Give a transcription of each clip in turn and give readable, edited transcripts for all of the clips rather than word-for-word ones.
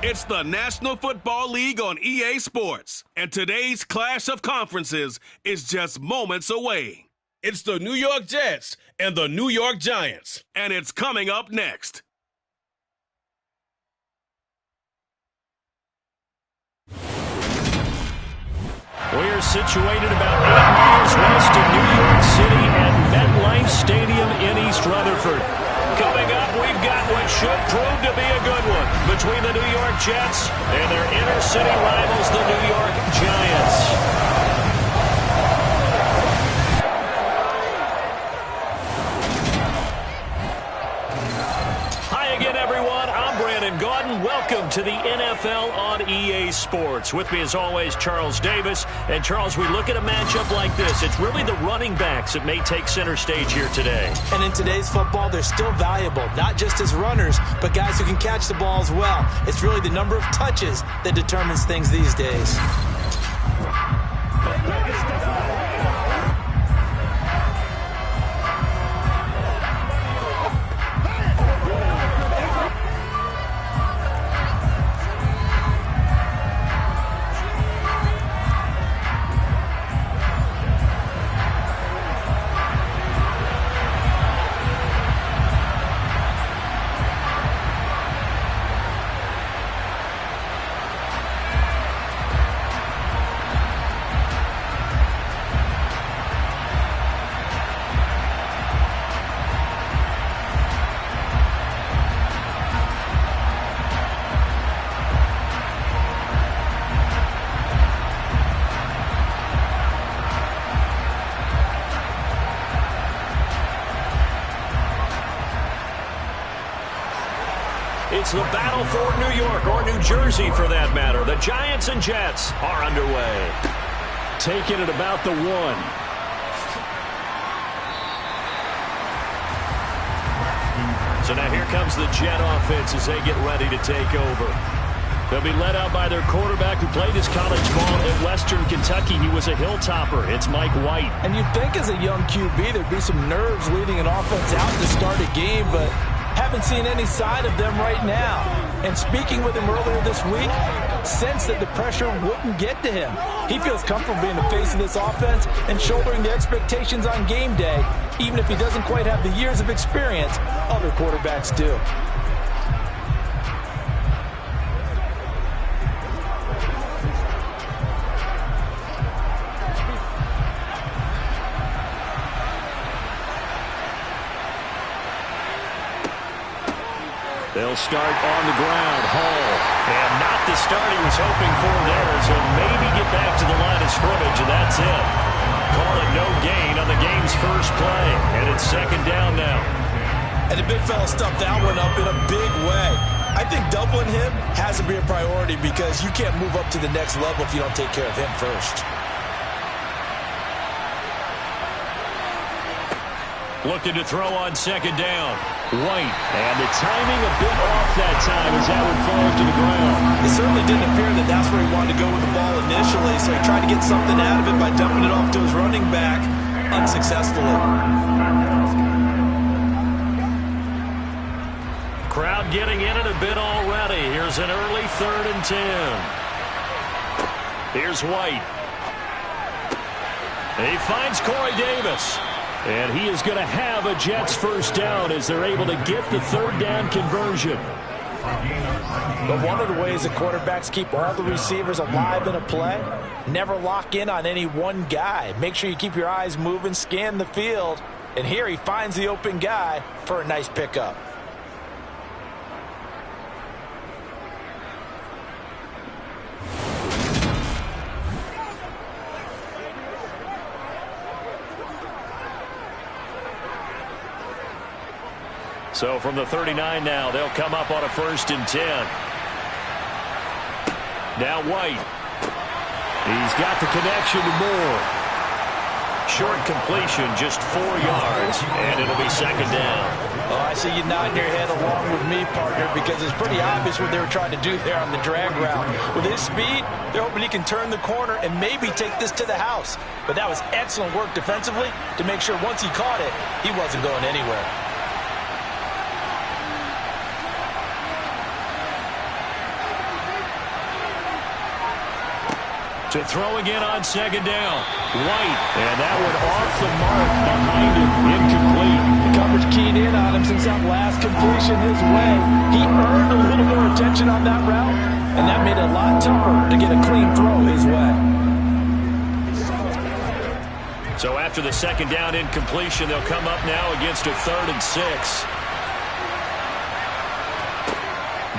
It's the National Football League on EA Sports, and today's clash of conferences is just moments away. It's the New York Jets and the New York Giants, and it's coming up next. We're situated about 8 miles west of New York City at MetLife Stadium in East Rutherford. Coming up, we've got what should prove to be a good one between the New York Jets and their inner city rivals, the New York Giants. Welcome to the NFL on EA Sports. With me, as always, Charles Davis. And, Charles, we look at a matchup like this. It's really the running backs that may take center stage here today. And in today's football, they're still valuable, not just as runners, but guys who can catch the ball as well. It's really the number of touches that determines things these days. It's the battle for New York, or New Jersey for that matter. The Giants and Jets are underway. Taking it about the 1. So now here comes the Jet offense as they get ready to take over. They'll be led out by their quarterback who played his college ball at Western Kentucky. He was a Hilltopper. It's Mike White. And you'd think as a young QB there'd be some nerves leading an offense out to start a game, but haven't seen any sign of them right now. And speaking with him earlier this week, sensed that the pressure wouldn't get to him. He feels comfortable being the face of this offense and shouldering the expectations on game day, even if he doesn't quite have the years of experience other quarterbacks do. They'll start on the ground. Hall. And not the start he was hoping for there. So maybe get back to the line of scrimmage, and that's it. Call it no gain on the game's first play. And it's second down now. And the big fella stuffed that one up in a big way. I think doubling him has to be a priority because you can't move up to the next level if you don't take care of him first. Looking to throw on second down. White. And the timing a bit off that time as that one falls to the ground. It certainly didn't appear that that's where he wanted to go with the ball initially, so he tried to get something out of it by dumping it off to his running back unsuccessfully. Crowd getting in it a bit already. Here's an early 3rd and 10. Here's White. He finds Corey Davis. And he is going to have a Jets first down as they're able to get the 3rd down conversion. But one of the ways that quarterbacks keep all the receivers alive in a play, never lock in on any one guy. Make sure you keep your eyes moving, scan the field. And here he finds the open guy for a nice pickup. So from the 39 now, they'll come up on a 1st and 10. Now White. He's got the connection to Moore. Short completion, just 4 yards, and it'll be second down. Oh, I see you nodding your head along with me, partner, because it's pretty obvious what they were trying to do there on the drag route. With his speed, they're hoping he can turn the corner and maybe take this to the house. But that was excellent work defensively to make sure once he caught it, he wasn't going anywhere. To throw again on second down. White, and that one off the mark behind him. Incomplete. The coverage keyed in on him since that last completion his way. He earned a little more attention on that route, and that made it a lot tougher to get a clean throw his way. So after the second down incompletion, they'll come up now against a 3rd and 6.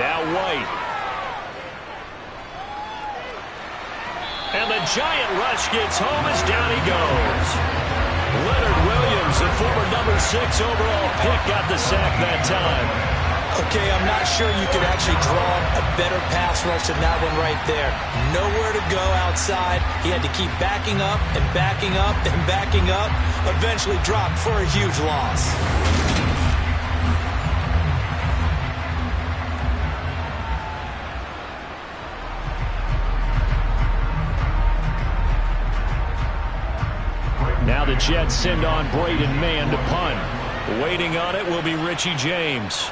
Now White. And the giant rush gets home as down he goes. Leonard Williams, the former number 6 overall pick, got the sack that time. Okay, I'm not sure you could actually draw a better pass rush than that one right there. Nowhere to go outside. He had to keep backing up and backing up and backing up. Eventually dropped for a huge loss. Now the Jets send on Braden Mann to punt. Waiting on it will be Richie James.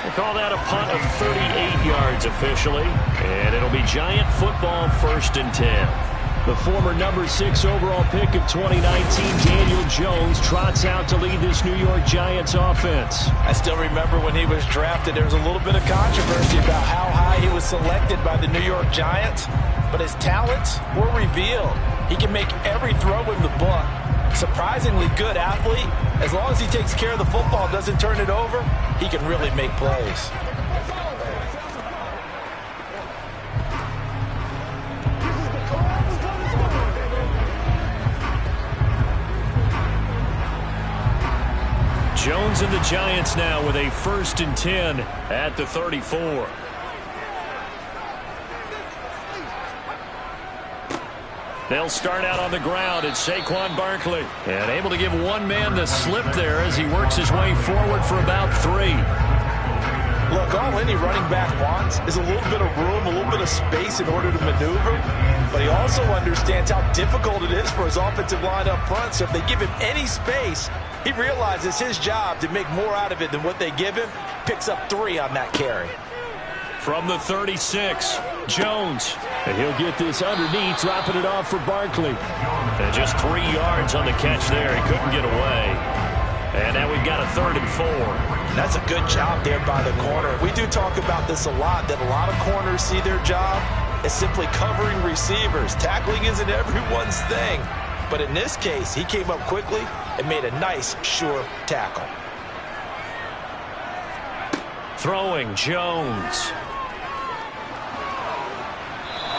They call that a punt of 38 yards officially. And it'll be Giant football, 1st and 10. The former number 6 overall pick of 2019, Daniel Jones, trots out to lead this New York Giants offense. I still remember when he was drafted, there was a little bit of controversy about how high he was selected by the New York Giants, but his talents were revealed. He can make every throw in the book. Surprisingly good athlete. As long as he takes care of the football, doesn't turn it over, he can really make plays. Jones and the Giants now with a 1st and 10 at the 34. They'll start out on the ground. It's Saquon Barkley. And able to give one man the slip there as he works his way forward for about 3. Look, all any running back wants is a little bit of room, a little bit of space in order to maneuver. But he also understands how difficult it is for his offensive line up front. So if they give him any space, he realizes his job to make more out of it than what they give him. Picks up 3 on that carry. From the 36, Jones. And he'll get this underneath, dropping it off for Barkley. And just 3 yards on the catch there. He couldn't get away. And now we've got a 3rd and 4. That's a good job there by the corner. We do talk about this a lot, that a lot of corners see their job as simply covering receivers. Tackling isn't everyone's thing. But in this case, he came up quickly and made a nice, sure tackle. Throwing Jones.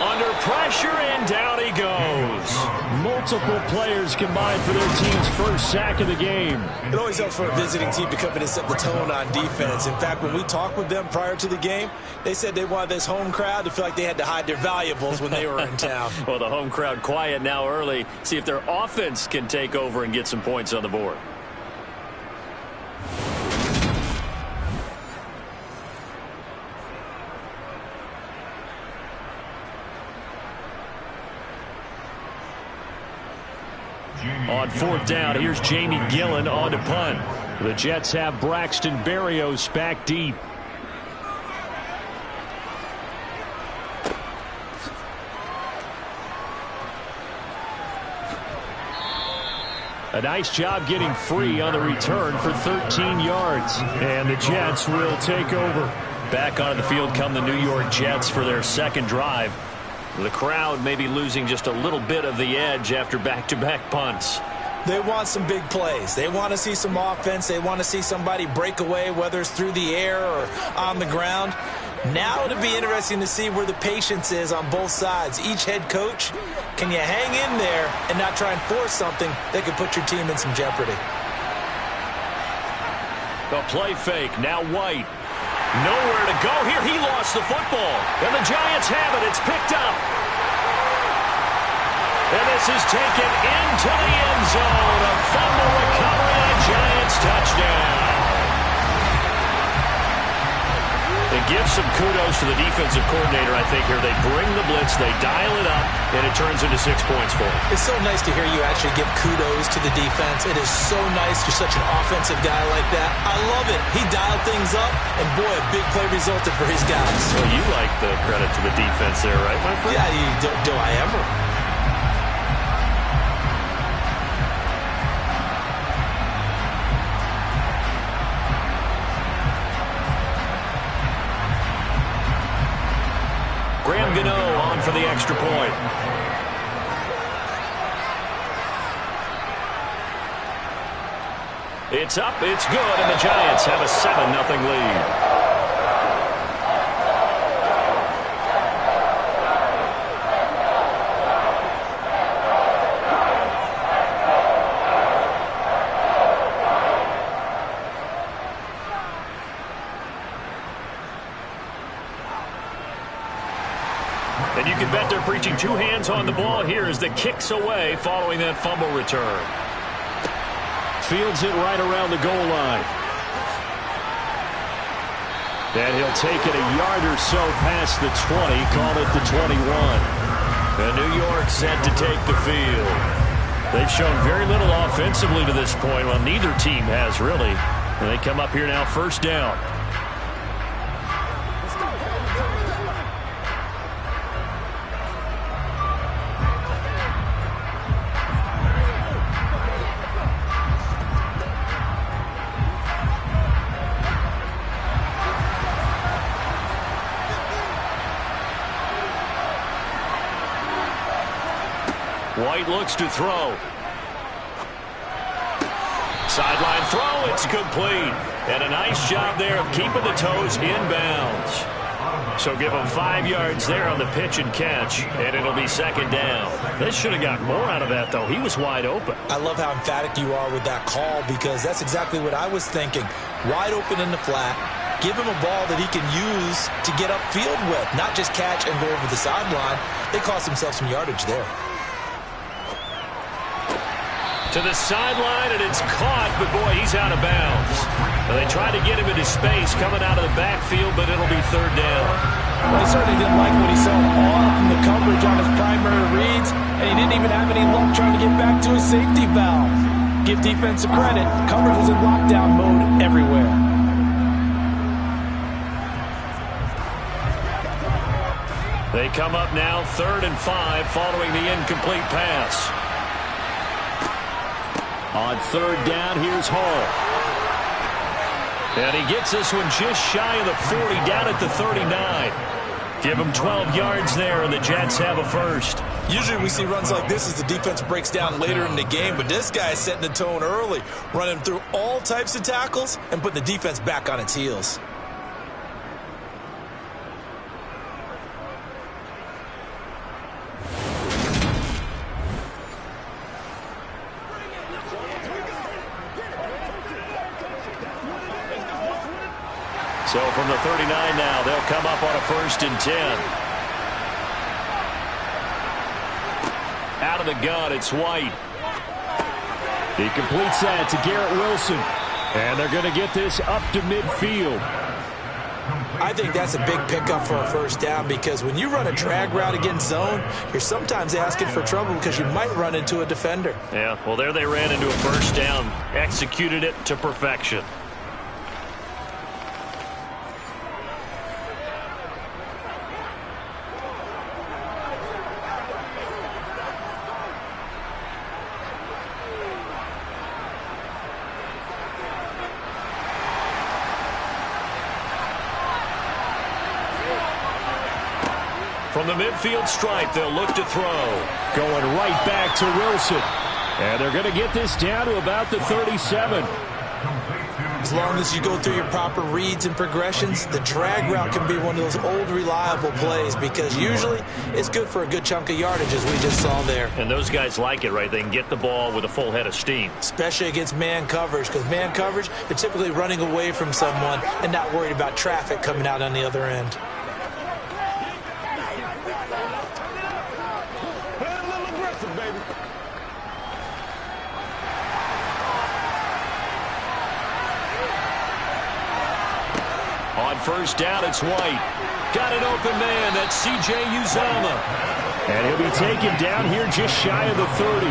Under pressure, and down he goes. Multiple players combined for their team's first sack of the game. It always helps for a visiting team to come in and set the tone on defense. In fact, when we talked with them prior to the game, they said they wanted this home crowd to feel like they had to hide their valuables when they were in town. Well, the home crowd quiet now early. See if their offense can take over and get some points on the board. On 4th down, here's Jamie Gillen on to punt. The Jets have Braxton Berrios back deep. A nice job getting free on the return for 13 yards. And the Jets will take over. Back onto the field come the New York Jets for their second drive. The crowd may be losing just a little bit of the edge after back-to-back punts. They want some big plays. They want to see some offense. They want to see somebody break away, whether it's through the air or on the ground. Now it'll be interesting to see where the patience is on both sides. Each head coach, can you hang in there and not try and force something that could put your team in some jeopardy? The play fake, now White. Nowhere to go here. He lost the football. And the Giants have it. It's picked up. And this is taken into the end zone. A fumble recovery and a Giants touchdown. And give some kudos to the defensive coordinator, I think, here. They bring the blitz, they dial it up, and it turns into 6 points for them. It's so nice to hear you actually give kudos to the defense. It is so nice. You're such an offensive guy like that. I love it. He dialed things up, and boy, a big play resulted for his guys. Well, you like the credit to the defense there, right, my friend? Yeah, do I ever? Graham Gano on for the extra point. It's up, it's good, and the Giants have a 7-0 lead. And you can bet they're preaching two hands on the ball here as the kick's away following that fumble return. Fields it right around the goal line. And he'll take it a yard or so past the 20, call it the 21. And New York set to take the field. They've shown very little offensively to this point. Well, neither team has really. And they come up here now, first down. White looks to throw. Sideline throw, it's complete. And a nice job there of keeping the toes in bounds. So give him 5 yards there on the pitch and catch, and it'll be second down. This should have got more out of that, though. He was wide open. I love how emphatic you are with that call because that's exactly what I was thinking. Wide open in the flat. Give him a ball that he can use to get upfield with, not just catch and go over the sideline. They cost themselves some yardage there. To the sideline, and it's caught, but boy, he's out of bounds. Well, they tried to get him into space coming out of the backfield, but it'll be third down. Well, he certainly didn't like what he saw all from the coverage on his primary reads, and he didn't even have any luck trying to get back to his safety valve. Give defensive credit. Coverage was in lockdown mode everywhere. They come up now, 3rd and 5, following the incomplete pass. On 3rd down, here's Hall. And he gets this one just shy of the 40, down at the 39. Give him 12 yards there, and the Jets have a first. Usually we see runs like this as the defense breaks down later in the game, but this guy is setting the tone early, running through all types of tackles and putting the defense back on its heels. So from the 39 now, they'll come up on a 1st and 10. Out of the gun, it's White. He completes that to Garrett Wilson. And they're going to get this up to midfield. I think that's a big pickup for a first down because when you run a drag route against zone, you're sometimes asking for trouble because you might run into a defender. Yeah, well, there they ran into a first down, executed it to perfection. From the midfield stripe, they'll look to throw. Going right back to Wilson. And they're going to get this down to about the 37. As long as you go through your proper reads and progressions, the drag route can be one of those old reliable plays because usually it's good for a good chunk of yardage as we just saw there. And those guys like it, right? They can get the ball with a full head of steam. Especially against man coverage because man coverage, they're typically running away from someone and not worried about traffic coming out on the other end. on first down, it's White. Got an open man. That's C.J. Uzomah. And he'll be taken down here just shy of the 30.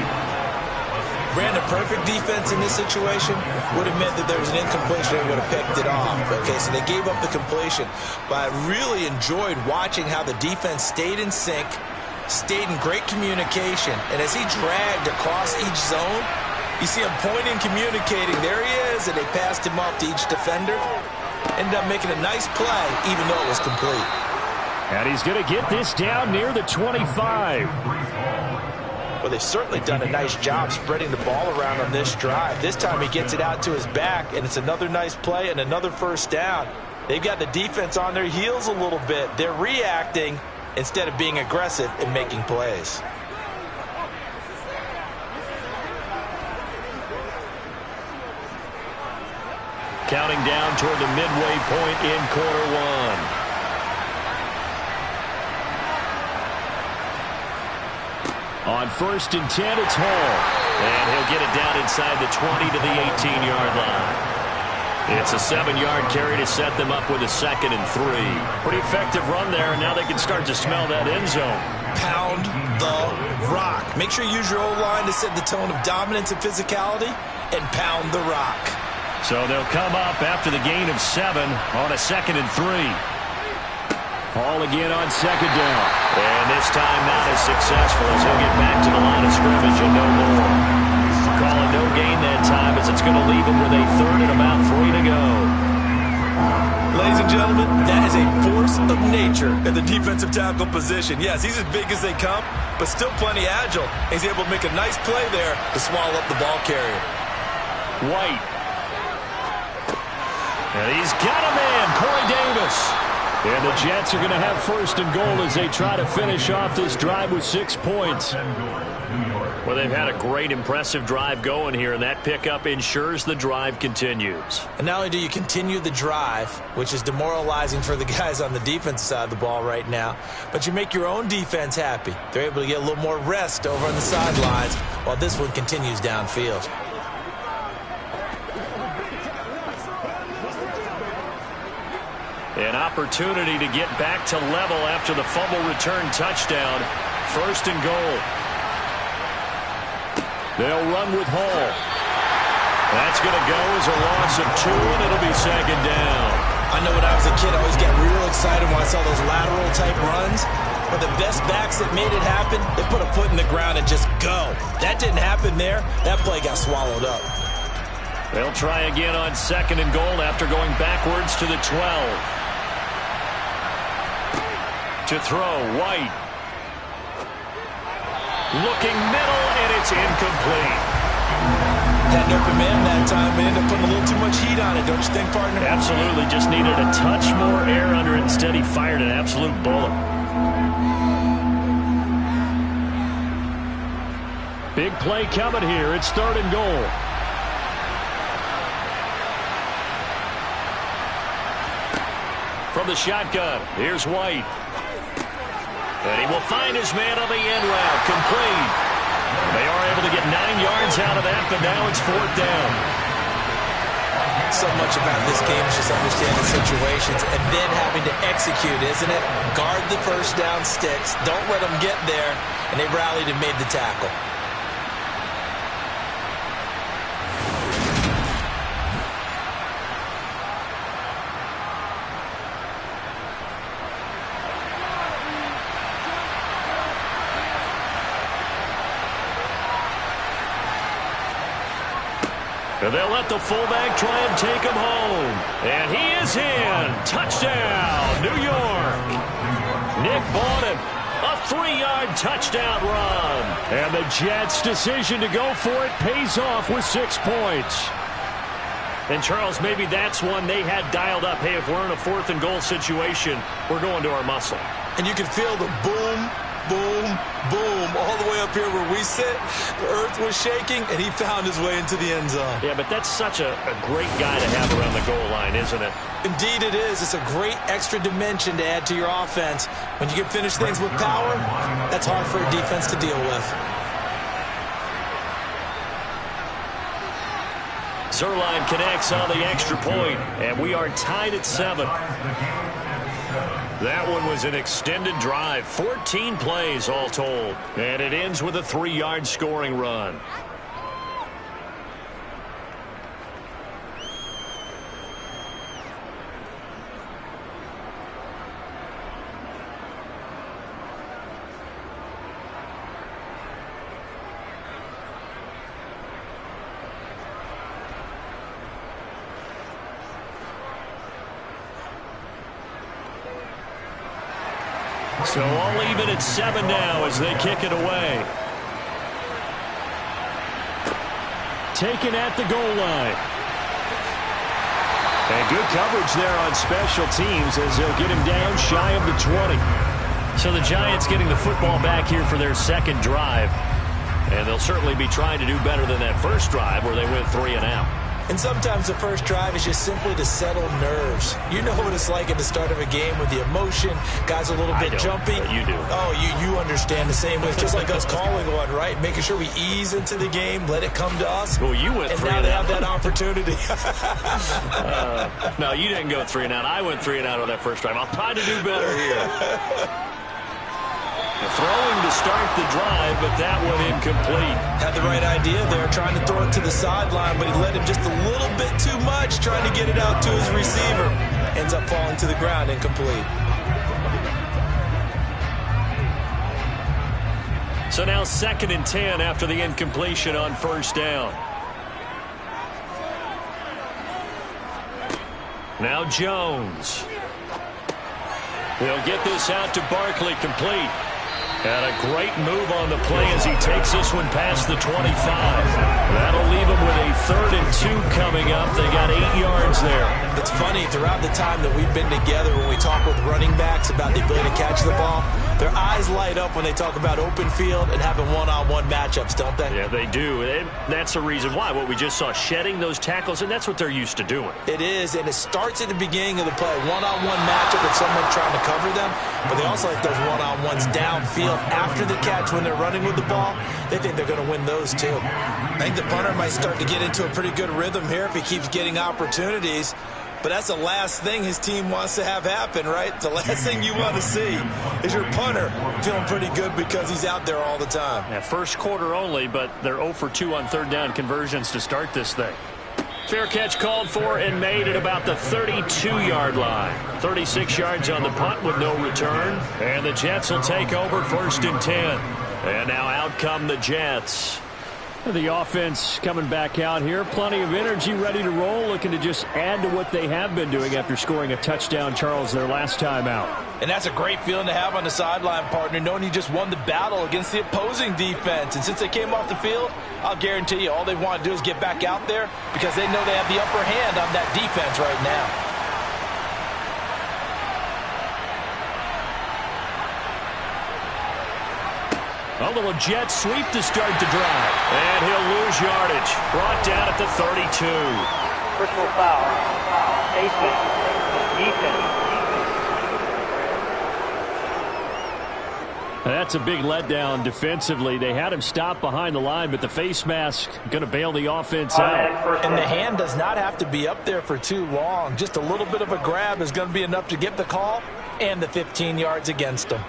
Brandon, perfect defense in this situation would have meant that there was an incompletion and would have picked it off. Okay, so they gave up the completion. But I really enjoyed watching how the defense stayed in sync, stayed in great communication. And as he dragged across each zone, you see him pointing, communicating. There he is, and they passed him off to each defender. Ended up making a nice play, even though it was complete. And he's going to get this down near the 25. Well, they've certainly done a nice job spreading the ball around on this drive. This time he gets it out to his back, and it's another nice play and another first down. They've got the defense on their heels a little bit. They're reacting instead of being aggressive and making plays. Counting down toward the midway point in quarter one. On 1st and 10, it's Hall. And he'll get it down inside the 20 to the 18-yard line. It's a 7-yard carry to set them up with a 2nd and 3. Pretty effective run there, and now they can start to smell that end zone. Pound the rock. Make sure you use your O-line to set the tone of dominance and physicality, and pound the rock. So they'll come up after the gain of 7 on a 2nd and 3. Hall again on 2nd down. And this time not as successful as he'll get back to the line of scrimmage and no more. Calling no gain that time as it's going to leave him with a 3rd and about 3 to go. Ladies and gentlemen, that is a force of nature in the defensive tackle position. Yes, he's as big as they come, but still plenty agile. He's able to make a nice play there to swallow up the ball carrier. White. And he's got a man, Corey Davis. And the Jets are going to have 1st and goal as they try to finish off this drive with 6 points. Well, they've had a great, impressive drive going here, and that pickup ensures the drive continues. And not only do you continue the drive, which is demoralizing for the guys on the defensive side of the ball right now, but you make your own defense happy. They're able to get a little more rest over on the sidelines while this one continues downfield. An opportunity to get back to level after the fumble return touchdown. 1st and goal. They'll run with Hall. That's going to go as a loss of 2, and it'll be 2nd down. I know when I was a kid, I always got real excited when I saw those lateral-type runs. But the best backs that made it happen, they put a foot in the ground and just go. That didn't happen there. That play got swallowed up. They'll try again on 2nd and goal after going backwards to the 12. To throw, White. Looking middle, and it's incomplete. Had an open man that time, but ended up putting a little too much heat on it, don't you think, partner? Absolutely, just needed a touch more air under it. Instead, he fired an absolute bullet. Big play coming here. It's 3rd and goal. From the shotgun, here's White. And he will find his man on the end route. Complete. They are able to get 9 yards out of that, but now it's 4th down. So much about this game is just understanding situations and then having to execute, isn't it? Guard the first down sticks. Don't let them get there. And they rallied and made the tackle. And they'll let the fullback try and take him home. And he is in. Touchdown, New York. Nick Bawden, a 3-yard touchdown run. And the Jets' decision to go for it pays off with 6 points. And, Charles, maybe that's one they had dialed up. Hey, if we're in a 4th and goal situation, we're going to our muscle. And you can feel the boom, boom, boom, all the way up here where we sit. The earth was shaking, and he found his way into the end zone. Yeah, but that's such a great guy to have around the goal line, isn't it? Indeed it is. It's a great extra dimension to add to your offense. When you can finish things with power, that's hard for a defense to deal with. Zuerlein connects on the extra point, and we are tied at 7. That one was an extended drive, 14 plays all told, and it ends with a 3-yard scoring run. So all even at 7 now as they kick it away. Taken at the goal line. And good coverage there on special teams as they'll get him down shy of the 20. So the Giants getting the football back here for their second drive. And they'll certainly be trying to do better than that first drive where they went 3 and out. And sometimes the first drive is just simply to settle nerves. You know what it's like at the start of a game with the emotion. Guys a little bit jumpy. You do. Oh, you understand the same way. It's just like us calling one, right? Making sure we ease into the game, let it come to us. Well, you went 3 and out. And now they have that opportunity. No, you didn't go 3 and out. I went 3 and out on that first drive. I'll try to do better here. Throwing to start the drive, but that one incomplete. Had the right idea there, trying to throw it to the sideline, but he let him just a little bit too much, trying to get it out to his receiver. Ends up falling to the ground, incomplete. So now 2nd and 10 after the incompletion on first down. Now Jones. They'll get this out to Barkley, complete. And a great move on the play as he takes this one past the 25. That'll leave him with a 3rd and 2 coming up. They got 8 yards there. It's funny, throughout the time that we've been together, when we talk with running backs about the ability to catch the ball, their eyes light up when they talk about open field and having one-on-one matchups, don't they? Yeah, they do. And that's the reason why. What we just saw, shedding those tackles, and that's what they're used to doing. It is, and it starts at the beginning of the play. One-on-one matchup with someone trying to cover them, but they also like those one-on-ones downfield after the catch when they're running with the ball. They think they're going to win those, too. I think the punter might start to get into a pretty good rhythm here if he keeps getting opportunities. But that's the last thing his team wants to have happen, right? The last thing you want to see is your punter feeling pretty good because he's out there all the time. Yeah, first quarter only, but they're 0 for 2 on 3rd down conversions to start this thing. Fair catch called for and made at about the 32-yard line. 36 yards on the punt with no return. And the Jets will take over 1st and 10. And now out come the Jets. The offense coming back out here. Plenty of energy, ready to roll, looking to just add to what they have been doing after scoring a touchdown, Charles, their last time out. And that's a great feeling to have on the sideline, partner, knowing you just won the battle against the opposing defense. And since they came off the field, I'll guarantee you all they want to do is get back out there because they know they have the upper hand on that defense right now. A little jet sweep to start the drive. And he'll lose yardage. Brought down at the 32. Personal foul. Defense. That's a big letdown defensively. They had him stop behind the line, but the face mask going to bail the offense out. And the hand does not have to be up there for too long. Just a little bit of a grab is going to be enough to get the call and the 15 yards against them.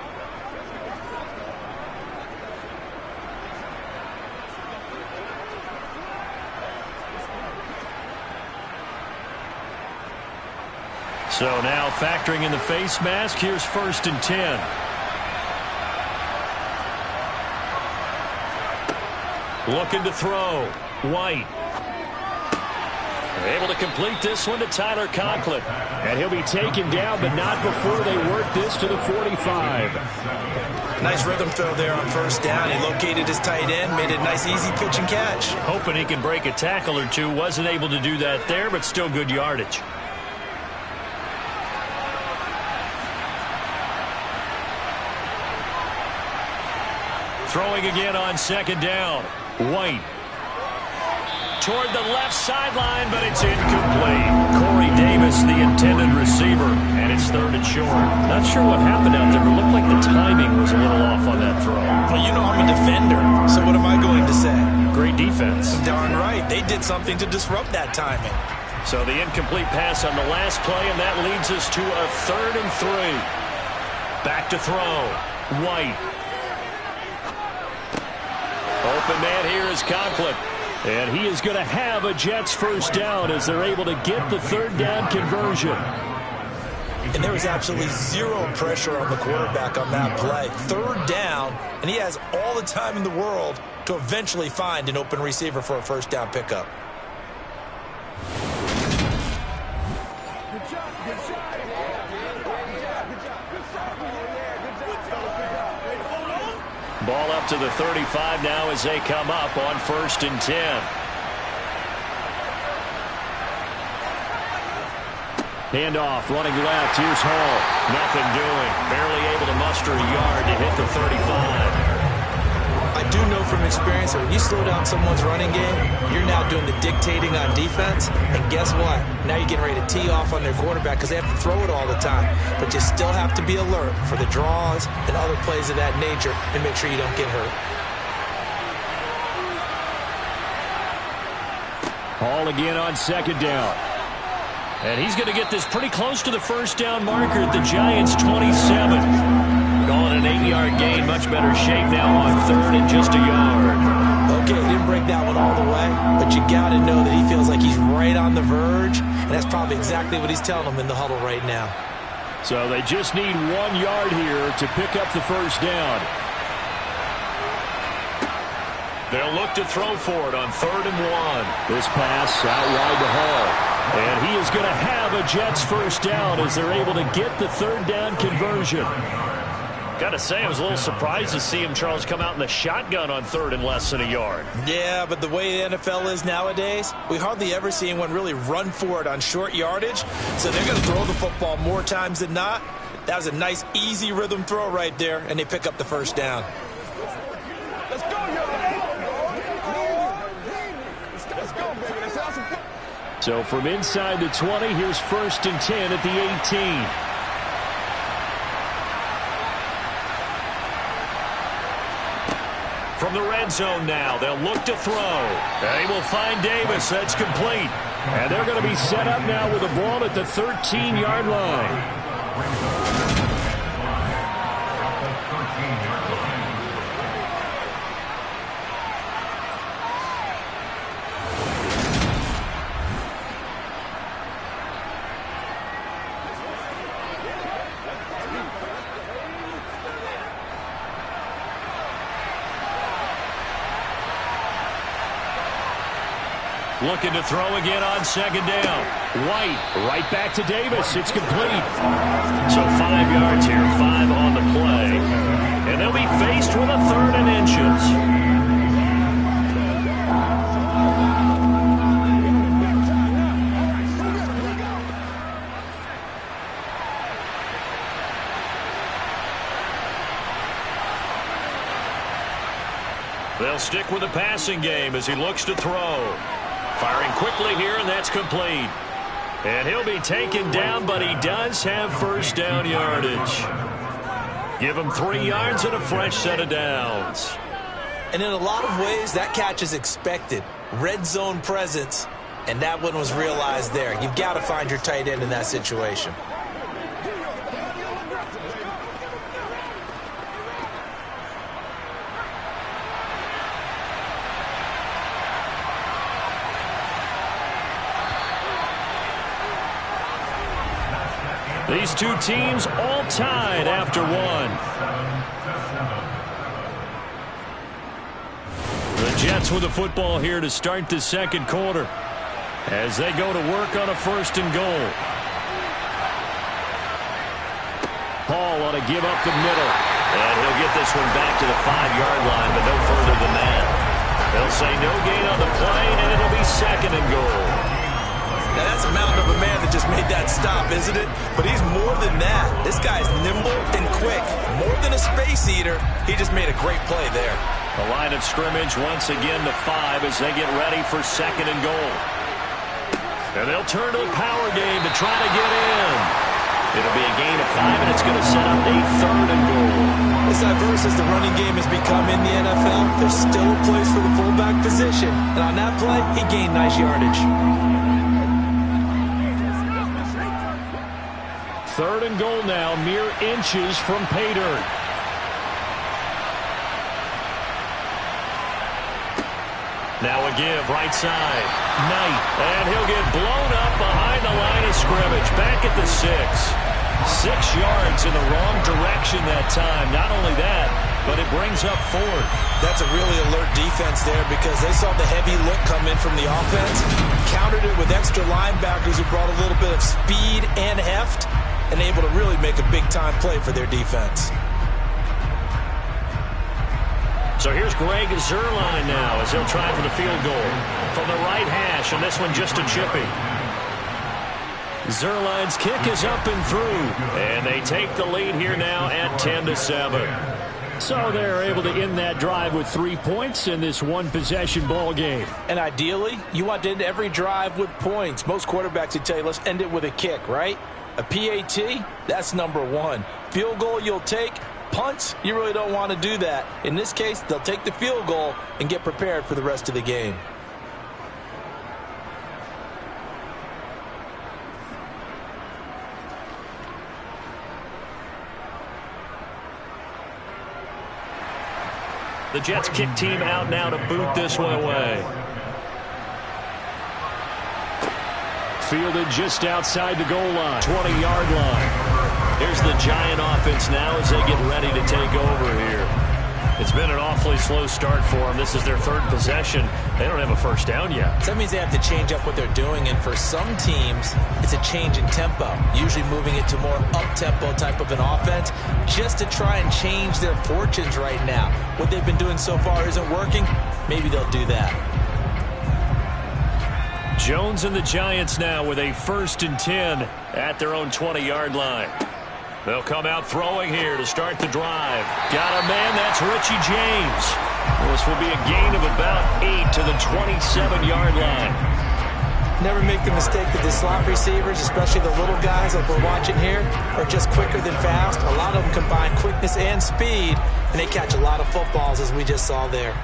So now factoring in the face mask, here's 1st and 10. Looking to throw. White. Able to complete this one to Tyler Conklin. And he'll be taken down, but not before they work this to the 45. Nice rhythm throw there on 1st down. He located his tight end, made a nice easy pitch and catch. Hoping he can break a tackle or two. Wasn't able to do that there, but still good yardage. Throwing again on 2nd down. White. Toward the left sideline, but it's incomplete. Corey Davis, the intended receiver, and it's 3rd and short. Not sure what happened out there, but it looked like the timing was a little off on that throw. Well, you know I'm a defender, so what am I going to say? great defense. Darn right. They did something to disrupt that timing. So the incomplete pass on the last play, and that leads us to a 3rd and 3. Back to throw. White. Open man here is Conklin. And he is going to have a Jets first down as they're able to get the 3rd down conversion. And there was absolutely zero pressure on the quarterback on that play. 3rd down, and he has all the time in the world to eventually find an open receiver for a first down pickup. Ball up to the 35 now as they come up on 1st and 10. Handoff, running left. Here's Hall. Nothing doing. Barely able to muster a yard to hit the 35. I do know from experience that when you slow down someone's running game, you're now doing the dictating on defense. And guess what? Now you're getting ready to tee off on their quarterback because they have to throw it all the time. But you still have to be alert for the draws and other plays of that nature and make sure you don't get hurt. Hall again on 2nd down. And he's going to get this pretty close to the first down marker at the Giants' 27. Calling an 8-yard gain, much better shape now on 3rd and just a yard. Okay, he didn't break that one all the way, but you got to know that he feels like he's right on the verge, and that's probably exactly what he's telling them in the huddle right now. So they just need 1 yard here to pick up the first down. They'll look to throw for it on 3rd and 1. This pass out wide to Hall. And he is going to have a Jets first down as they're able to get the 3rd down conversion. Got to say, I was a little surprised to see him, Charles, come out in the shotgun on 3rd and less than a yard. Yeah, but the way the NFL is nowadays, we hardly ever see anyone really run for it on short yardage. So they're going to throw the football more times than not. That was a nice, easy rhythm throw right there, and they pick up the first down. Let's go, Let's go, baby. Let's have some fun. So from inside the 20, here's 1st and 10 at the 18. From the red zone now, they'll look to throw. They will find Davis. That's complete. And they're going to be set up now with the ball at the 13-yard line. Looking to throw again on 2nd down. White right back to Davis. It's complete. So 5 yards here, 5 on the play. And they'll be faced with a 3rd and inches. They'll stick with the passing game as he looks to throw. Firing quickly here, and that's complete. And he'll be taken down, but he does have first down yardage. Give him 3 yards and a fresh set of downs. And in a lot of ways, that catch is expected. Red zone presence, and that one was realized there. You've got to find your tight end in that situation. These two teams all tied after one. The Jets with the football here to start the 2nd quarter as they go to work on a 1st and goal. Hall ought to give up the middle. And he'll get this one back to the 5-yard line, but no further than that. They'll say no gain on the play, and it'll be 2nd and goal. Now, that's a mountain of a man that just made that stop, isn't it? But he's more than that. This guy's nimble and quick. More than a space eater, he just made a great play there. The line of scrimmage once again to 5 as they get ready for 2nd and goal. And they'll turn to the power game to try to get in. It'll be a gain of 5, and it's going to set up a 3rd and goal. As diverse as the running game has become in the NFL, there's still a place for the fullback position. And on that play, he gained nice yardage. 3rd and goal now, mere inches from pay dirt. Now a give, right side. Knight, and he'll get blown up behind the line of scrimmage. Back at the 6. 6 yards in the wrong direction that time. Not only that, but it brings up 4th. That's a really alert defense there because they saw the heavy look come in from the offense, countered it with extra linebackers who brought a little bit of speed and heft, and able to really make a big-time play for their defense. So here's Greg Zuerlein now as he'll try for the field goal from the right hash, and this one just a chippy. Zuerlein's kick is up and through, and they take the lead here now at 10-7. So they're able to end that drive with 3 points in this one-possession ball game. And ideally, you want to end every drive with points. Most quarterbacks would tell you, let's end it with a kick, right? A PAT, that's number 1. Field goal you'll take. Punts, you really don't want to do that. In this case, they'll take the field goal and get prepared for the rest of the game. The Jets kick team out now to boot this one away. Fielded just outside the goal line, 20-yard line. Here's the Giant offense now as they get ready to take over here. It's been an awfully slow start for them. This is their 3rd possession. They don't have a first down yet. So that means they have to change up what they're doing, and for some teams, it's a change in tempo, usually moving it to more up-tempo type of an offense just to try and change their fortunes right now. What they've been doing so far isn't working. Maybe they'll do that. Jones and the Giants now with a 1st and 10 at their own 20-yard line. They'll come out throwing here to start the drive. Got a man, that's Richie James. This will be a gain of about 8 to the 27-yard line. Never make the mistake that the slot receivers, especially the little guys like we're watching here, are just quicker than fast. A lot of them combine quickness and speed, and they catch a lot of footballs as we just saw there.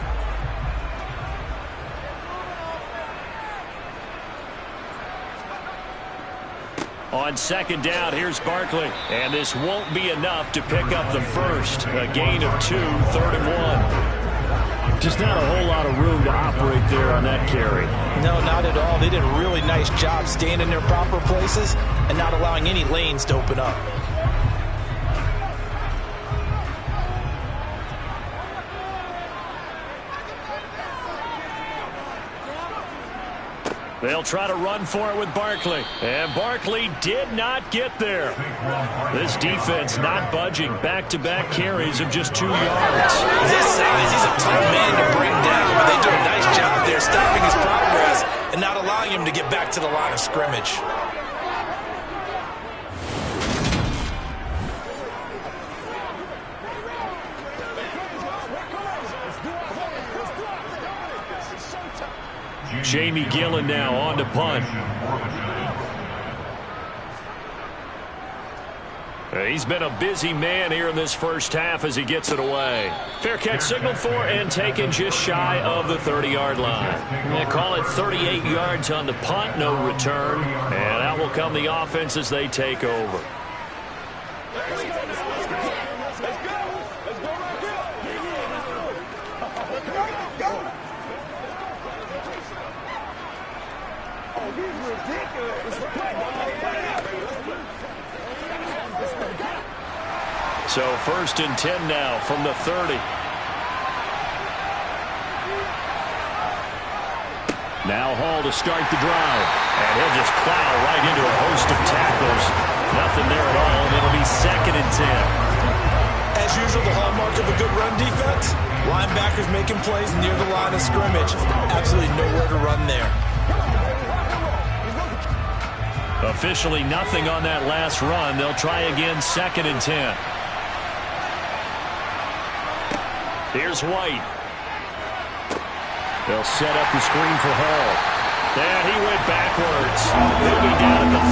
On 2nd down, here's Barkley. And this won't be enough to pick up the first. A gain of 2, 3rd and 1. Just not a whole lot of room to operate there on that carry. No, not at all. They did a really nice job staying in their proper places and not allowing any lanes to open up. They'll try to run for it with Barkley. And Barkley did not get there. This defense not budging. Back-to-back carries of just 2 yards. His size, he's a tough man to bring down, but they do a nice job there stopping his progress and not allowing him to get back to the line of scrimmage. Jamie Gillen now on to punt. He's been a busy man here in this first half as he gets it away. Fair catch signaled for and taken just shy of the 30-yard line. They call it 38 yards on the punt, no return. And out will come the offense as they take over. So 1st and 10 now from the 30. Now Hall to start the drive. And he'll just plow right into a host of tackles. Nothing there at all, and it'll be 2nd and 10. As usual, the hallmark of a good run defense, linebackers making plays near the line of scrimmage. Absolutely nowhere to run there. Officially nothing on that last run. They'll try again, 2nd and 10. Here's White. They'll set up the screen for Hall. And he went backwards. He'll be down at the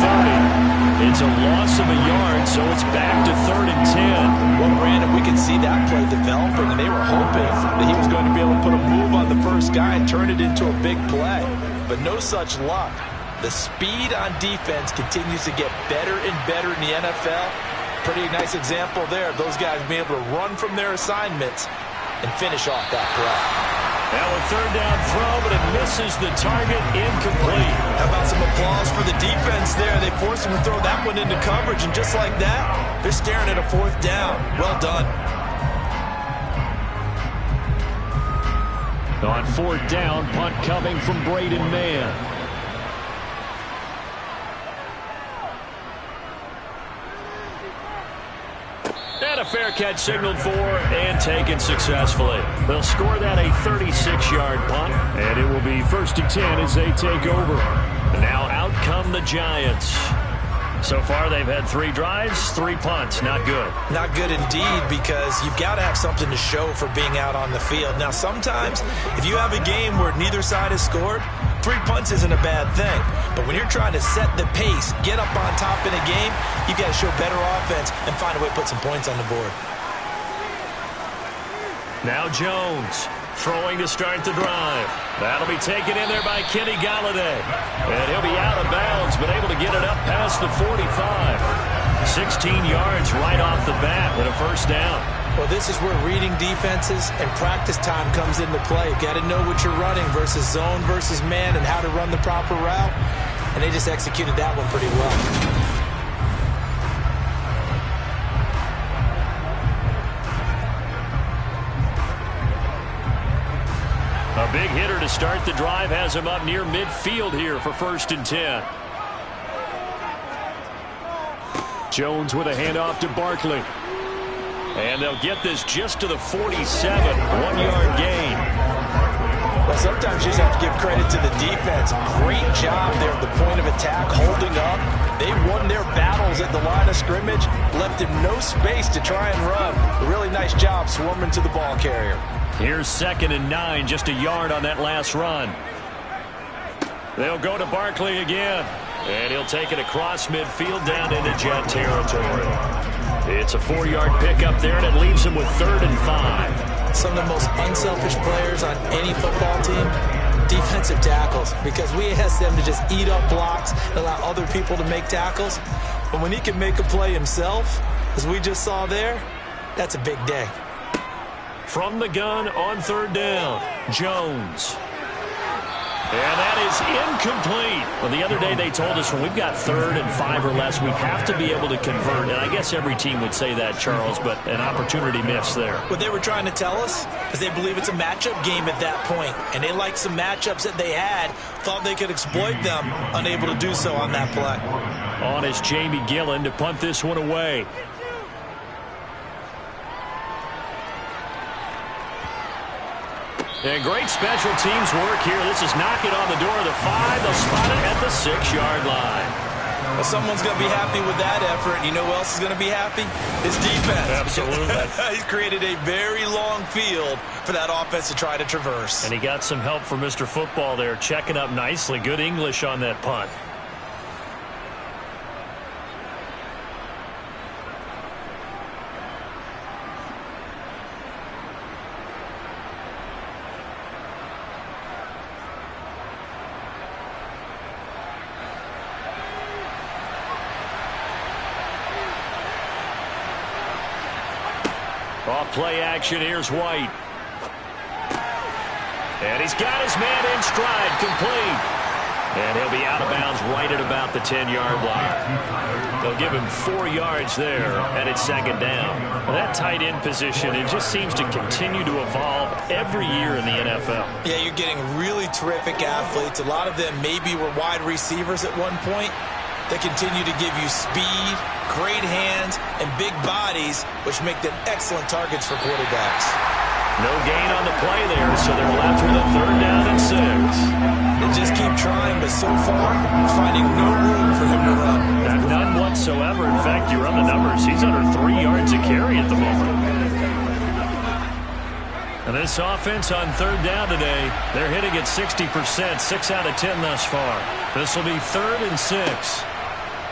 30. It's a loss of a yard, so it's back to 3rd and 10. Well, Brandon, we could see that play developing, and they were hoping that he was going to be able to put a move on the first guy and turn it into a big play. But no such luck. The speed on defense continues to get better and better in the NFL. Pretty nice example there of those guys being able to run from their assignments and finish off that play. Now a 3rd down throw, but it misses the target, incomplete. How about some applause for the defense there? They forced him to throw that one into coverage, and just like that, they're staring at a 4th down. Well done. On 4th down, punt coming from Braden Mann. And a fair catch signaled for and taken successfully. They'll score that a 36-yard punt, and it will be 1st and 10 as they take over. Now out come the Giants. So far, they've had 3 drives, 3 punts. Not good. Not good indeed, because you've got to have something to show for being out on the field. Now, sometimes, if you have a game where neither side has scored, 3 punts isn't a bad thing. But when you're trying to set the pace, get up on top in a game, you've got to show better offense and find a way to put some points on the board. Now Jones throwing to start the drive. That'll be taken in there by Kenny Golladay. And he'll be out of bounds, but able to get it up past the 45. 16 yards right off the bat with a 1st down. Well, this is where reading defenses and practice time comes into play. You've got to know what you're running versus zone versus man and how to run the proper route. And they just executed that one pretty well. A big hitter to start the drive has him up near midfield here for 1st and 10. Jones with a handoff to Barkley. And they'll get this just to the 47, 1-yard gain. Well, sometimes you just have to give credit to the defense. Great job there at the point of attack, holding up. They won their battles at the line of scrimmage, left him no space to try and run. A really nice job swarming to the ball carrier. Here's 2nd and 9, just a yard on that last run. They'll go to Barkley again. And he'll take it across midfield down into Jet territory. It's a 4-yard pickup there, and it leaves him with 3rd and 5. Some of the most unselfish players on any football team, defensive tackles, because we ask them to just eat up blocks and allow other people to make tackles. But when he can make a play himself, as we just saw there, that's a big day. From the gun on 3rd down, Jones. And that is incomplete. Well, the other day they told us when we've got 3rd and 5 or less, we have to be able to convert. And I guess every team would say that, Charles, but an opportunity missed there. What they were trying to tell us is they believe it's a matchup game at that point. And they liked some matchups that they had, thought they could exploit them, unable to do so on that play. On is Jamie Gillen to punt this one away. And great special teams work here. This is knocking on the door of the 5. They'll spot it at the 6-yard line. Well, someone's going to be happy with that effort. You know who else is going to be happy? His defense. Absolutely. He's created a very long field for that offense to try to traverse. And he got some help from Mr. Football there, checking up nicely. Good English on that punt. Off play action, here's White. And he's got his man in stride, complete. And he'll be out of bounds right at about the 10-yard line. They'll give him 4 yards there, and it's 2nd down. Well, that tight end position, it just seems to continue to evolve every year in the NFL. Yeah, you're getting really terrific athletes. A lot of them maybe were wide receivers at one point. They continue to give you speed, great hands, and big bodies, which make them excellent targets for quarterbacks. No gain on the play there, so they're left with a 3rd down and 6. They just keep trying, but so far, finding no room for him to run. None whatsoever. In fact, you run the numbers. He's under 3 yards a carry at the moment. And this offense on 3rd down today, they're hitting at 60%, 6 out of 10 thus far. This will be 3rd and 6.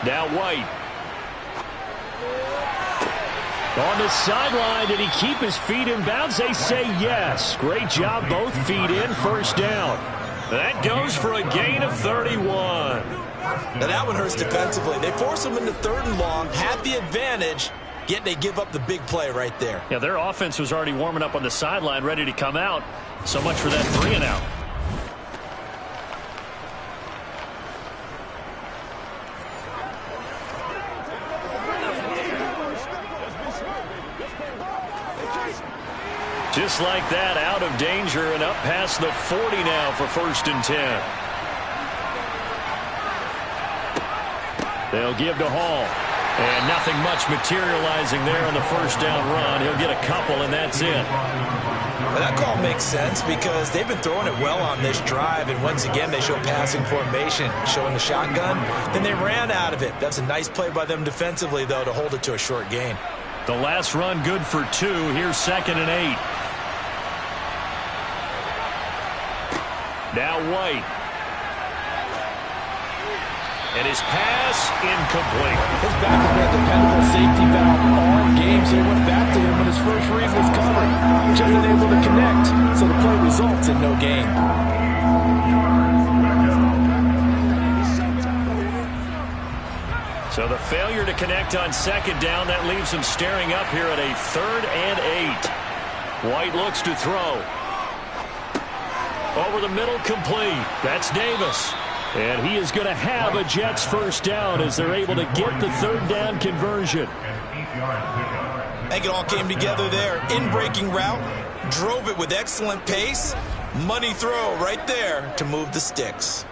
Now White On the sideline, did he keep his feet in bounds? They say yes. Great job, both feet in, first down. That goes for a gain of 31. Now that one hurts defensively. They force them into 3rd and long, had the advantage, yet they give up the big play right there. Yeah, their offense was already warming up on the sideline, ready to come out. So much for that 3 and out. Just like that, out of danger and up past the 40 now for 1st and 10. They'll give to Hall. And nothing much materializing there on the first down run. He'll get a couple, and that's it. Well, that call makes sense because they've been throwing it well on this drive, and once again they show passing formation, showing the shotgun. Then they ran out of it. That's a nice play by them defensively, though, to hold it to a short gain. The last run good for 2. Here's 2nd and 8. Now White. And his pass incomplete. His back has been a dependable safety valve all game, so he went back to him when his first read was covered. Just unable to connect, so the play results in no gain. So the failure to connect on 2nd down, that leaves him staring up here at a 3rd and 8. White looks to throw. Over the middle, complete. That's Davis. And he is going to have a Jets first down as they're able to get the 3rd down conversion. I think it all came together there. In-breaking route, drove it with excellent pace. Money throw right there to move the sticks.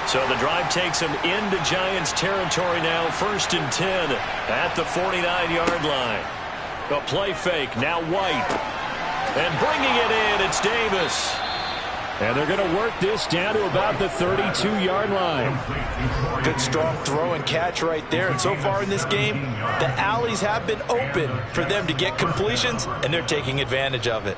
So the drive takes him into Giants territory now, 1st and 10 at the 49-yard line. A play fake, now White. And bringing it in, it's Davis. And they're going to work this down to about the 32-yard line. Good strong throw and catch right there. And so far in this game, the alleys have been open for them to get completions, and they're taking advantage of it.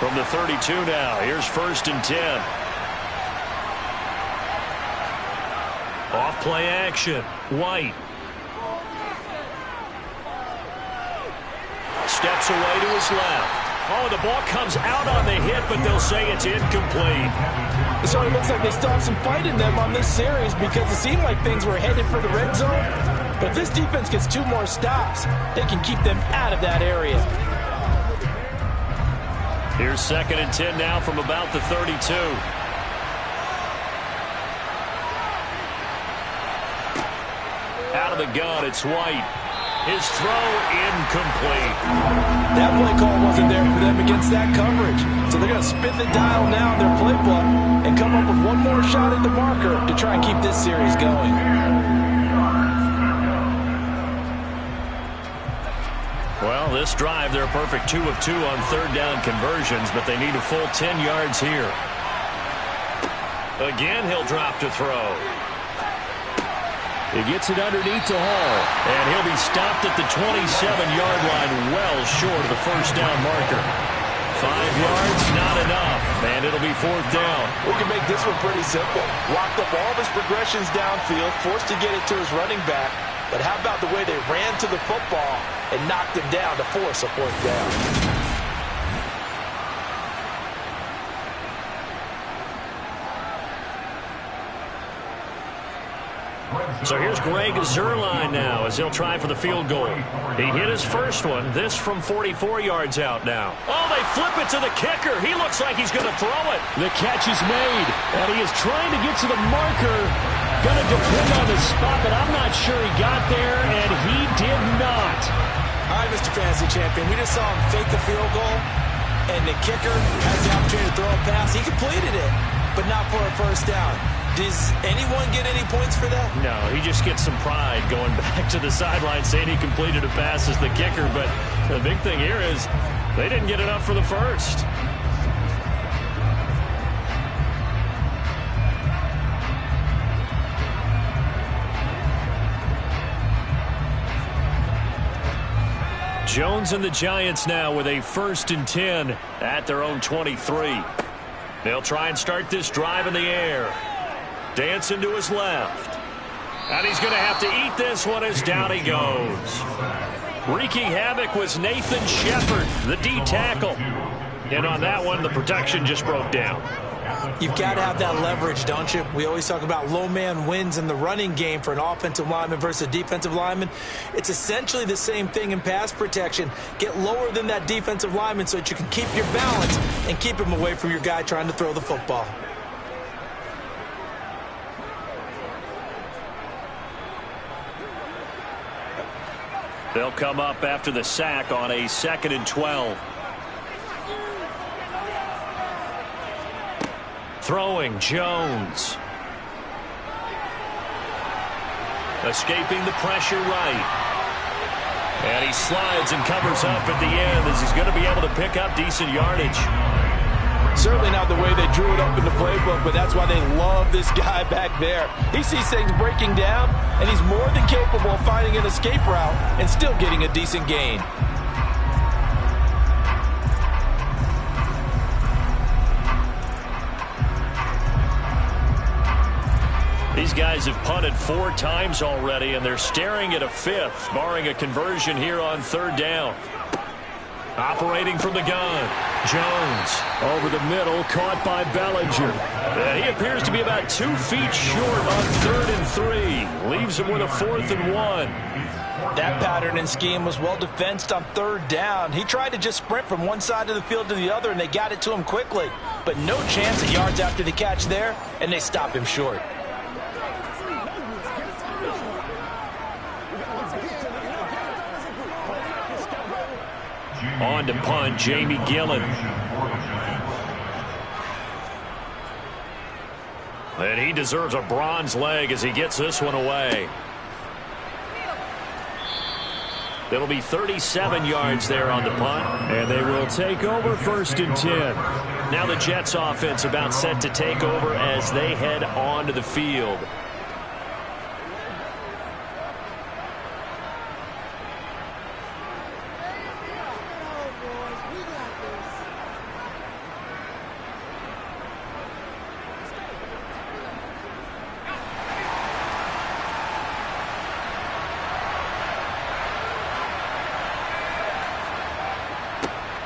From the 32 now, here's 1st and 10. Off play action, White. Steps away to his left. Oh, the ball comes out on the hit, but they'll say it's incomplete. So it looks like they still have some fight in them on this series because it seemed like things were headed for the red zone. But if this defense gets 2 more stops, they can keep them out of that area. Here's 2nd and 10 now from about the 32. Out of the gun, it's White. His throw incomplete. That play call wasn't there for them against that coverage. So they're going to spin the dial now in their playbook and come up with one more shot at the marker to try and keep this series going. Well, this drive, they're a perfect 2 of 2 on 3rd down conversions, but they need a full 10 yards here. Again, he'll drop to throw. He gets it underneath to Hall, and he'll be stopped at the 27-yard line, well short of the first down marker. 5 yards, not enough, and it'll be 4th down. We can make this one pretty simple. Locked up all of his progressions downfield, forced to get it to his running back. But how about the way they ran to the football and knocked him down to force a 4th down? So here's Greg Zuerlein now as he'll try for the field goal. He hit his first one. This from 44 yards out now. Oh, they flip it to the kicker. He looks like he's going to throw it. The catch is made, and he is trying to get to the marker. Going to depend on the spot, but I'm not sure he got there, and he did not. All right, Mr. Fantasy Champion, we just saw him fake the field goal, and the kicker has the opportunity to throw a pass. He completed it, but not for a first down. Does anyone get any points for that? No, he just gets some pride going back to the sideline saying he completed a pass as the kicker. But the big thing here is they didn't get enough for the first. Jones and the Giants now with a 1st and 10 at their own 23. They'll try and start this drive in the air. Dancing to his left. And he's going to have to eat this one as down he goes. Wreaking havoc was Nathan Shepard, the D tackle. And on that one, the protection just broke down. You've got to have that leverage, don't you? We always talk about low man wins in the running game for an offensive lineman versus a defensive lineman. It's essentially the same thing in pass protection. Get lower than that defensive lineman so that you can keep your balance and keep him away from your guy trying to throw the football. They'll come up after the sack on a 2nd and 12. Throwing Jones. Escaping the pressure right. And he slides and covers up at the end as he's going to be able to pick up decent yardage. Certainly not the way they drew it up in the playbook, but that's why they love this guy back there. He sees things breaking down, and he's more than capable of finding an escape route and still getting a decent gain. These guys have punted 4 times already, and they're staring at a 5th, barring a conversion here on 3rd down. Operating from the gun. Jones over the middle, caught by Bellinger. And he appears to be about 2 feet short on 3rd and 3. Leaves him with a 4th and 1. That pattern and scheme was well defensed on 3rd down. He tried to just sprint from one side of the field to the other, and they got it to him quickly. But no chance at yards after the catch there, and they stop him short. On to punt, Jamie Gillen. And he deserves a bronze leg as he gets this one away. It'll be 37 yards there on the punt. And they will take over 1st and 10. Now the Jets offense about set to take over as they head onto the field.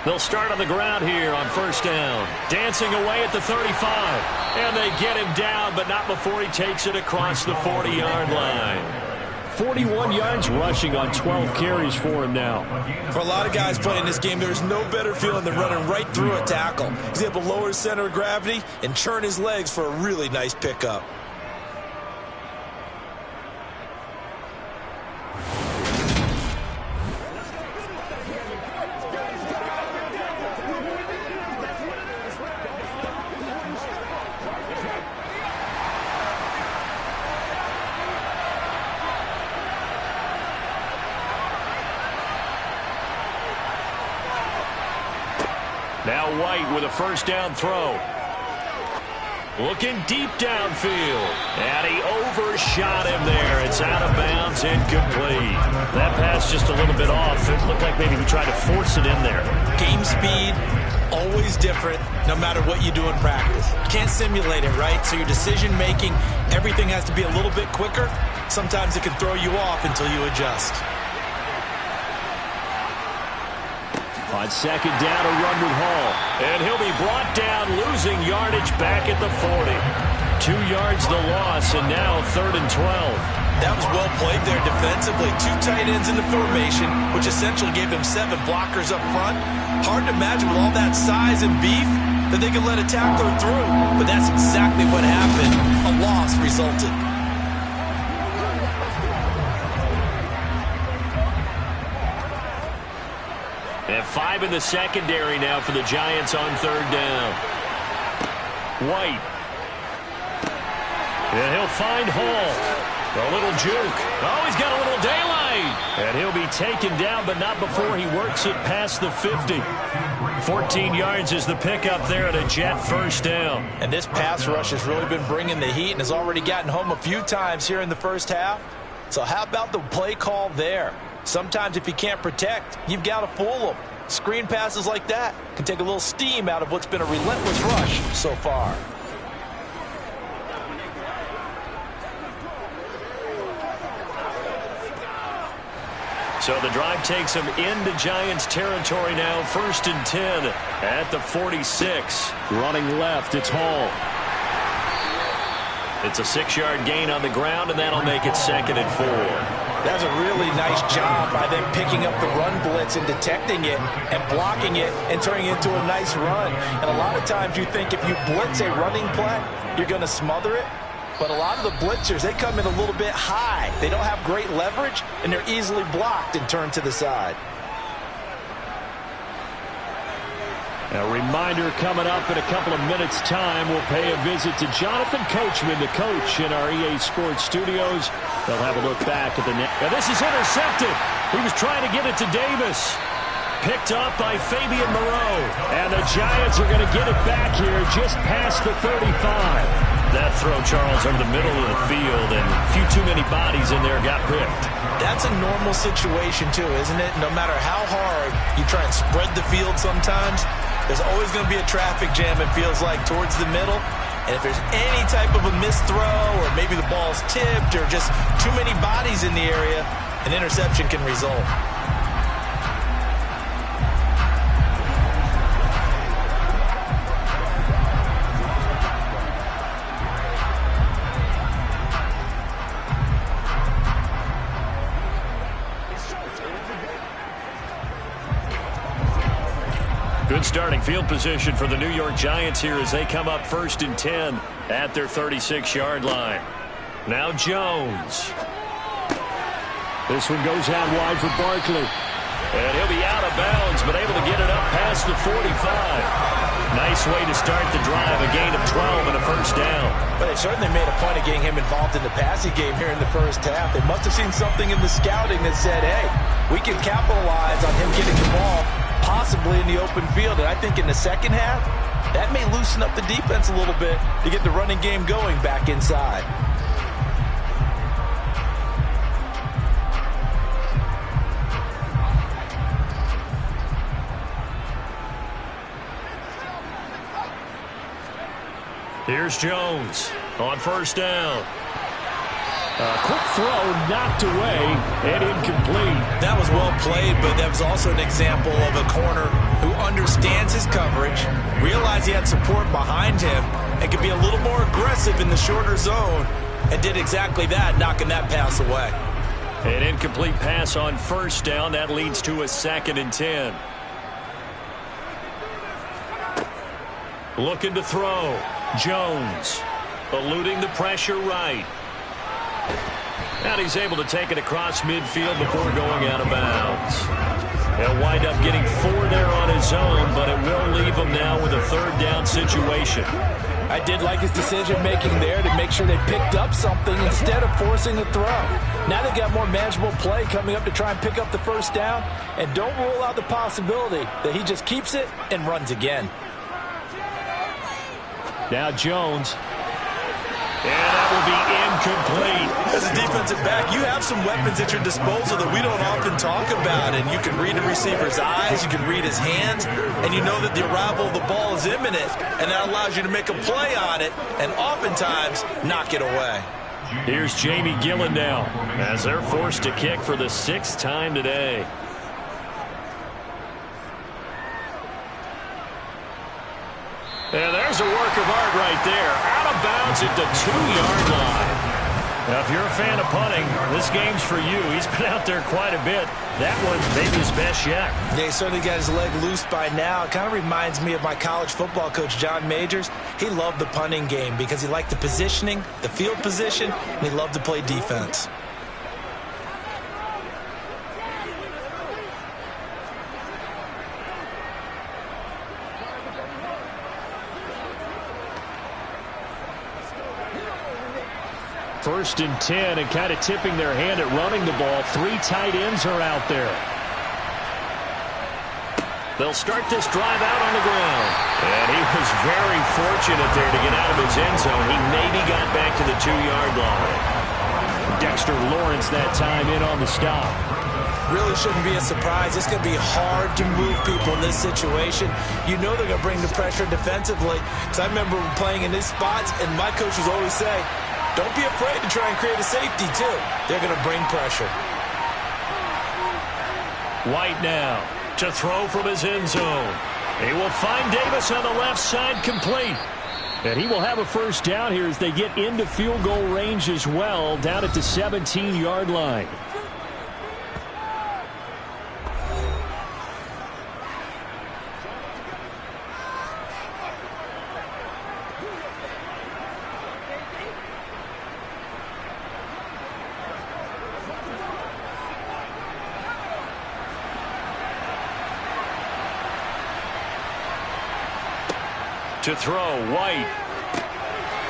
They'll start on the ground here on 1st down. Dancing away at the 35. And they get him down, but not before he takes it across the 40-yard line. 41 yards rushing on 12 carries for him now. For a lot of guys playing this game, there's no better feeling than running right through a tackle. He's able to lower his center of gravity and churn his legs for a really nice pickup. Now White with a 1st down throw. Looking deep downfield. And he overshot him there. It's out of bounds, incomplete. That pass just a little bit off. It looked like maybe he tried to force it in there. Game speed, always different, no matter what you do in practice. You can't simulate it, right? So your decision making, everything has to be a little bit quicker. Sometimes it can throw you off until you adjust. On 2nd down, a run with Hall. And he'll be brought down, losing yardage back at the 40. 2 yards the loss, and now 3rd and 12. That was well played there defensively. 2 tight ends in the formation, which essentially gave them 7 blockers up front. Hard to imagine with all that size and beef that they could let a tackler through. But that's exactly what happened. A loss resulted. They have 5 in the secondary now for the Giants on 3rd down. White. And he'll find Hall. A little juke. Oh, he's got a little daylight. And he'll be taken down, but not before he works it past the 50. 14 yards is the pickup there at a Jet first down. And this pass rush has really been bringing the heat and has already gotten home a few times here in the first half. So how about the play call there? Sometimes if you can't protect, you've got to fool them. Screen passes like that can take a little steam out of what's been a relentless rush so far. So the drive takes him into Giants territory now. 1st and 10 at the 46. Running left, it's Hall. It's a 6-yard gain on the ground, and that'll make it 2nd and 4. That's a really nice job by them picking up the run blitz and detecting it and blocking it and turning it into a nice run. And a lot of times you think if you blitz a running play, you're going to smother it. But a lot of the blitzers, they come in a little bit high. They don't have great leverage, and they're easily blocked and turned to the side. A reminder coming up in a couple of minutes' time. We'll pay a visit to Jonathan Coachman, the coach in our EA Sports studios. They'll have a look back at the net. Now this is intercepted. He was trying to get it to Davis. Picked up by Fabian Moreau. And the Giants are going to get it back here just past the 35. That throw, Charles, over the middle of the field, and a few too many bodies in there got picked. That's a normal situation, too, isn't it? No matter how hard you try and spread the field sometimes, there's always going to be a traffic jam, it feels like, towards the middle. And if there's any type of a missed throw, or maybe the ball's tipped, or just too many bodies in the area, an interception can result. Good starting field position for the New York Giants here as they come up 1st and 10 at their 36-yard line. Now Jones. This one goes out wide for Barkley. And he'll be out of bounds, but able to get it up past the 45. Nice way to start the drive, a gain of 12 and a first down. But they certainly made a point of getting him involved in the passing game here in the first half. They must have seen something in the scouting that said, hey, we can capitalize on him getting the ball possibly in the open field. And I think in the second half, that may loosen up the defense a little bit to get the running game going back inside. Here's Jones on first down. A quick throw knocked away and incomplete. That was well played, but that was also an example of a corner who understands his coverage, realized he had support behind him, and could be a little more aggressive in the shorter zone, and did exactly that, knocking that pass away. An incomplete pass on first down. That leads to a 2nd and 10. Looking to throw. Jones eluding the pressure right. And he's able to take it across midfield before going out of bounds. He'll wind up getting 4 there on his own, but it will leave him now with a 3rd down situation. I did like his decision-making there to make sure they picked up something instead of forcing a throw. Now they've got more manageable play coming up to try and pick up the first down, and don't rule out the possibility that he just keeps it and runs again. Now Jones. And that will be incomplete. As a defensive back, you have some weapons at your disposal that we don't often talk about. And you can read the receiver's eyes, you can read his hands, and you know that the arrival of the ball is imminent. And that allows you to make a play on it and oftentimes knock it away. Here's Jamie Gillen now as they're forced to kick for the 6th time today. And there's a work of art right there. Out of bounds at the 2-yard line. Now, if you're a fan of punting, this game's for you. He's been out there quite a bit. That one maybe his best yet. Yeah, he certainly got his leg loose by now. It kind of reminds me of my college football coach, John Majors. He loved the punting game because he liked the positioning, the field position, and he loved to play defense. 1st and 10, and kind of tipping their hand at running the ball. 3 tight ends are out there. They'll start this drive out on the ground. And he was very fortunate there to get out of his end zone. He maybe got back to the 2-yard line. Dexter Lawrence that time in on the stop. Really shouldn't be a surprise. It's going to be hard to move people in this situation. You know they're going to bring the pressure defensively. Because I remember playing in these spots, and my coaches always say, don't be afraid to try and create a safety, too. They're going to bring pressure. White now to throw from his end zone. He will find Davis on the left side, complete. And he will have a first down here as they get into field goal range as well, down at the 17-yard line. To throw, White.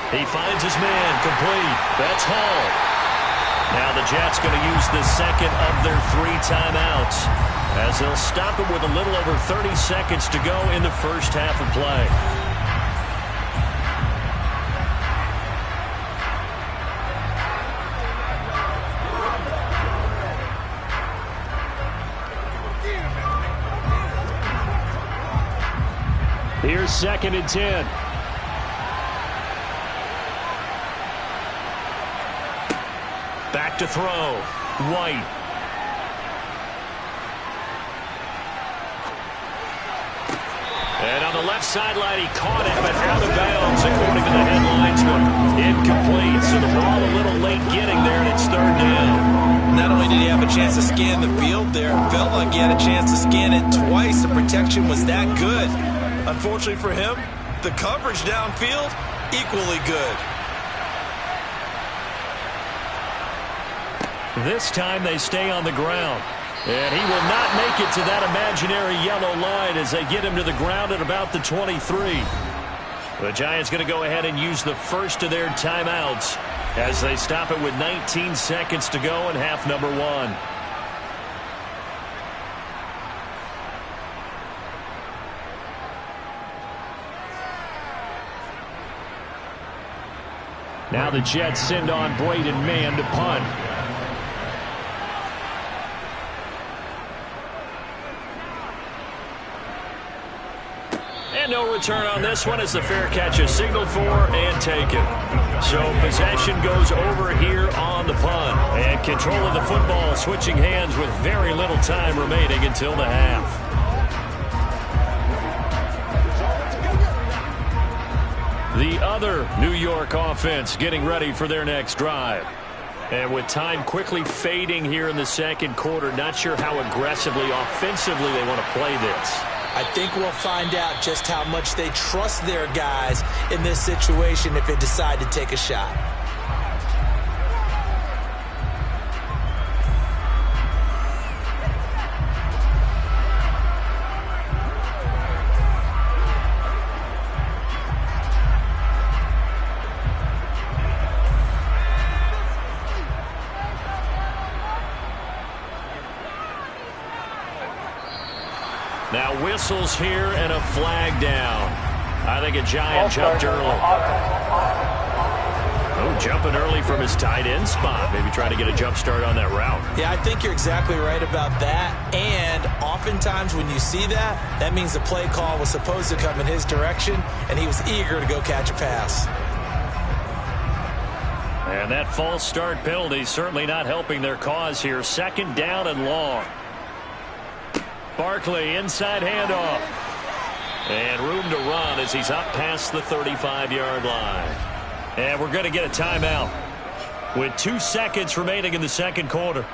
He finds his man, complete. That's Hall. Now the Jets going to use the second of their 3 timeouts as they'll stop it with a little over 30 seconds to go in the first half of play. Here's 2nd and 10. Back to throw. White. And on the left sideline, he caught it, but out of bounds, according to the headlines. Incomplete, so the ball a little late getting there, and it's 3rd down. Not only did he have a chance to scan the field there, it felt like he had a chance to scan it twice. The protection was that good. Unfortunately for him, the coverage downfield, equally good. This time they stay on the ground. And he will not make it to that imaginary yellow line as they get him to the ground at about the 23. The Giants going to go ahead and use the first of their timeouts as they stop it with 19 seconds to go in half number 1. Now the Jets send on Braden Mann to punt. And no return on this one as the fair catch is signaled for and taken. So possession goes over here on the punt. And control of the football switching hands with very little time remaining until the half. The other New York offense getting ready for their next drive. And with time quickly fading here in the second quarter, not sure how aggressively, offensively they want to play this. I think we'll find out just how much they trust their guys in this situation if they decide to take a shot. Now whistles here and a flag down. I think a Giant jumped early. Oh, jumping early from his tight end spot. Maybe trying to get a jump start on that route. Yeah, I think you're exactly right about that. And oftentimes when you see that, that means the play call was supposed to come in his direction, and he was eager to go catch a pass. And that false start penalty certainly not helping their cause here. 2nd down and long. Barkley, inside handoff. And room to run as he's up past the 35-yard line. And we're going to get a timeout with 2 seconds remaining in the second quarter.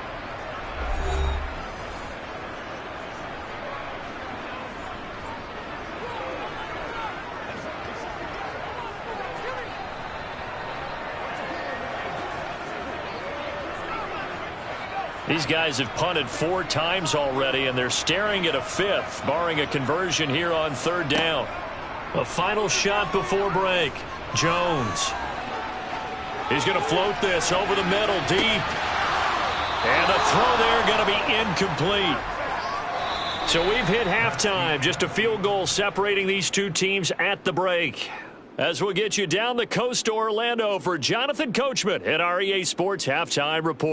These guys have punted 4 times already, and they're staring at a 5th, barring a conversion here on 3rd down. A final shot before break. Jones. He's going to float this over the middle, deep. And the throw there going to be incomplete. So we've hit halftime. Just a field goal separating these two teams at the break. As we'll get you down the coast to Orlando for Jonathan Coachman at our EA Sports Halftime Report.